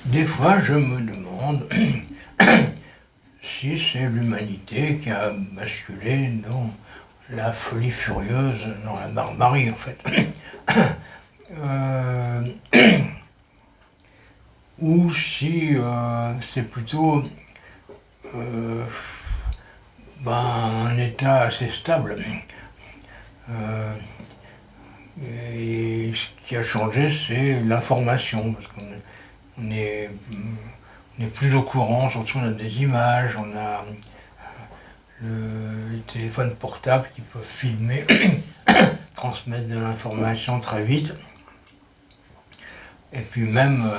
Des fois, je me demande si c'est l'humanité qui a basculé dans la folie furieuse, dans la barbarie en fait. Euh, ou si c'est plutôt euh, un état assez stable. Euh, et ce qui a changé, c'est l'information, parce on est, on est plus au courant, surtout on a des images, on a les téléphones portables qui peuvent filmer, transmettre de l'information très vite. Et puis même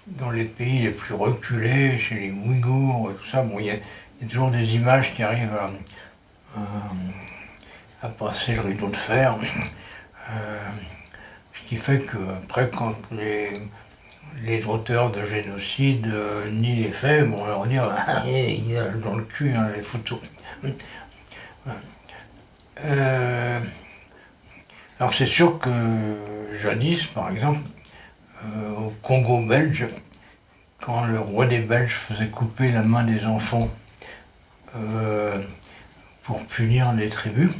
dans les pays les plus reculés, chez les Ouïghours, tout ça, bon, il y a toujours des images qui arrivent à passer le rideau de fer. Ce qui fait que après, quand les auteurs de génocide nient les faits, bon, on leur dit il y a dans le cul les photos. Alors c'est sûr que jadis, par exemple, au Congo belge, quand le roi des Belges faisait couper la main des enfants pour punir les tribus,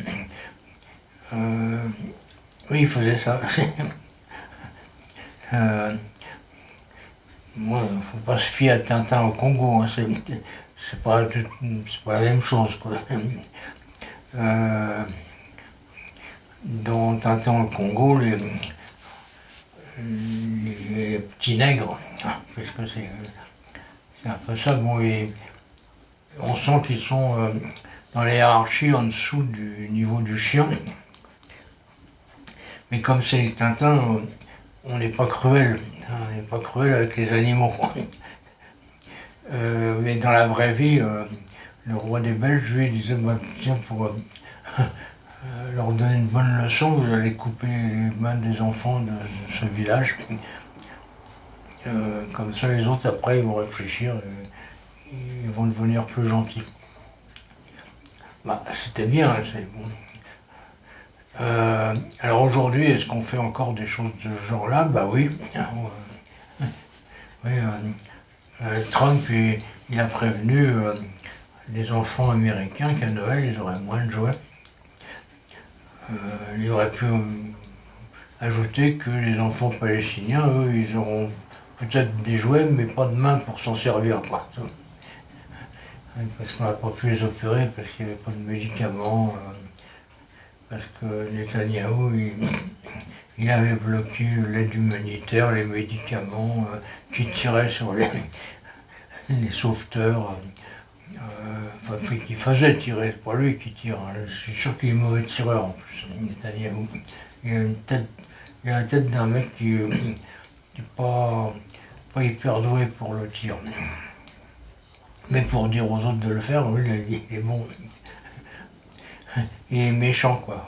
oui, il faisait ça. Moi, il ne faut pas se fier à Tintin au Congo, hein, c'est pas la même chose, quoi. Dans Tintin au Congo, les petits nègres, parce que c'est un peu ça, bon, on sent qu'ils sont dans la hiérarchie en dessous du niveau du chien. Mais comme c'est Tintin, on n'est pas cruel. On n'est pas cruel avec les animaux. Mais dans la vraie vie, le roi des Belges, lui, disait tiens, pour leur donner une bonne leçon, vous allez couper les mains des enfants de ce village. Comme ça, les autres, après, ils vont réfléchir et ils vont devenir plus gentils. C'était bien, c'est bon. Alors aujourd'hui, est-ce qu'on fait encore des choses de ce genre-là? Oui. Oui, Trump, il a prévenu les enfants américains qu'à Noël, ils auraient moins de jouets. Il aurait pu ajouter que les enfants palestiniens, eux, ils auront peut-être des jouets, mais pas de main pour s'en servir, quoi. Parce qu'on n'a pas pu les opérer, parce qu'il n'y avait pas de médicaments. Parce que Netanyahou, il avait bloqué l'aide humanitaire, les médicaments qui tiraient sur les sauveteurs. Qui faisait tirer, c'est pas lui qui tire. Hein. Je suis sûr qu'il est mauvais tireur en plus, Netanyahou. Il a la tête d'un mec qui n'est pas hyper doué pour le tir. Mais pour dire aux autres de le faire, lui, il est bon. Il est méchant, quoi.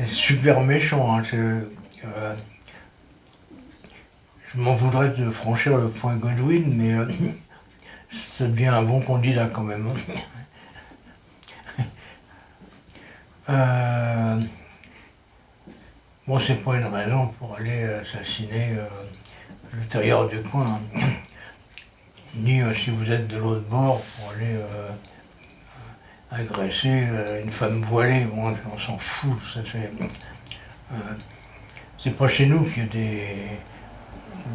Super méchant. Hein, je m'en voudrais de franchir le point Godwin, mais ça devient un bon candidat quand même. Bon, c'est pas une raison pour aller assassiner le tailleur du coin. Hein. Ni si vous êtes de l'autre bord pour aller agresser une femme voilée. Bon, on s'en fout. C'est pas chez nous qu'il y a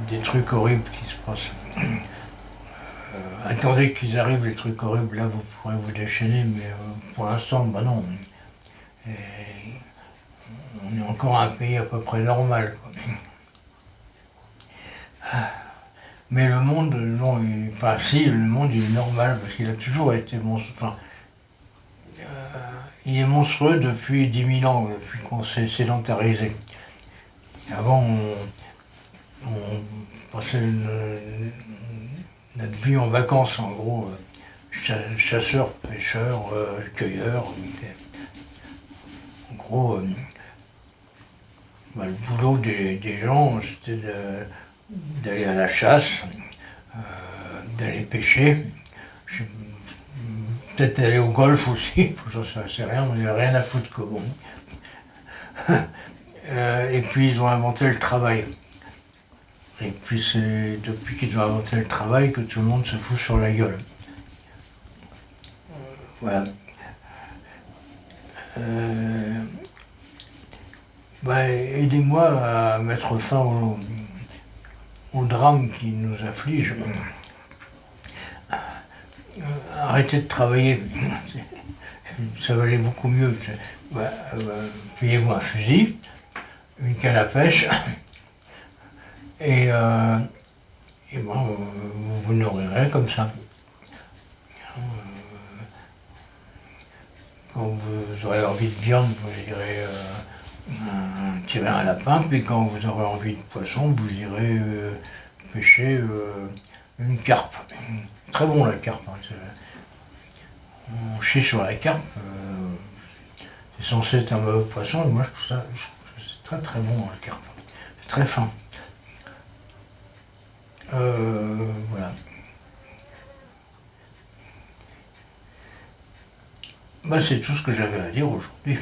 des trucs horribles qui se passent. Attendez qu'ils arrivent, les trucs horribles, là vous pourrez vous déchaîner, mais pour l'instant, non. Et on est encore un pays à peu près normal, quoi. Mais le monde, non, le monde il est normal, parce qu'il a toujours été monstrueux. Il est monstrueux depuis 10 000 ans, depuis qu'on s'est sédentarisé. Avant, on passait notre vie en vacances, en gros, chasseurs, pêcheurs, cueilleurs. En gros, le boulot des gens, c'était d'aller à la chasse, d'aller pêcher, peut-être aller au golf aussi, j'en sais rien, mais il n'y a rien à foutre que bon. Et puis ils ont inventé le travail. Et puis c'est depuis qu'ils ont inventé le travail que tout le monde se fout sur la gueule. Voilà. Aidez-moi à mettre fin au drame qui nous afflige. Arrêtez de travailler. Ça valait beaucoup mieux. Payez-vous un fusil, une canne à pêche, et bon, vous nourrirez comme ça. Quand vous aurez envie de viande, vous irez tirer un lapin, puis quand vous aurez envie de poisson, vous irez pêcher une carpe. Très bon la carpe. Hein, on chie sur la carpe. C'est censé être un mauvais poisson, et moi je trouve ça c'est très très bon la carpe. C'est très fin. Voilà. C'est tout ce que j'avais à dire aujourd'hui.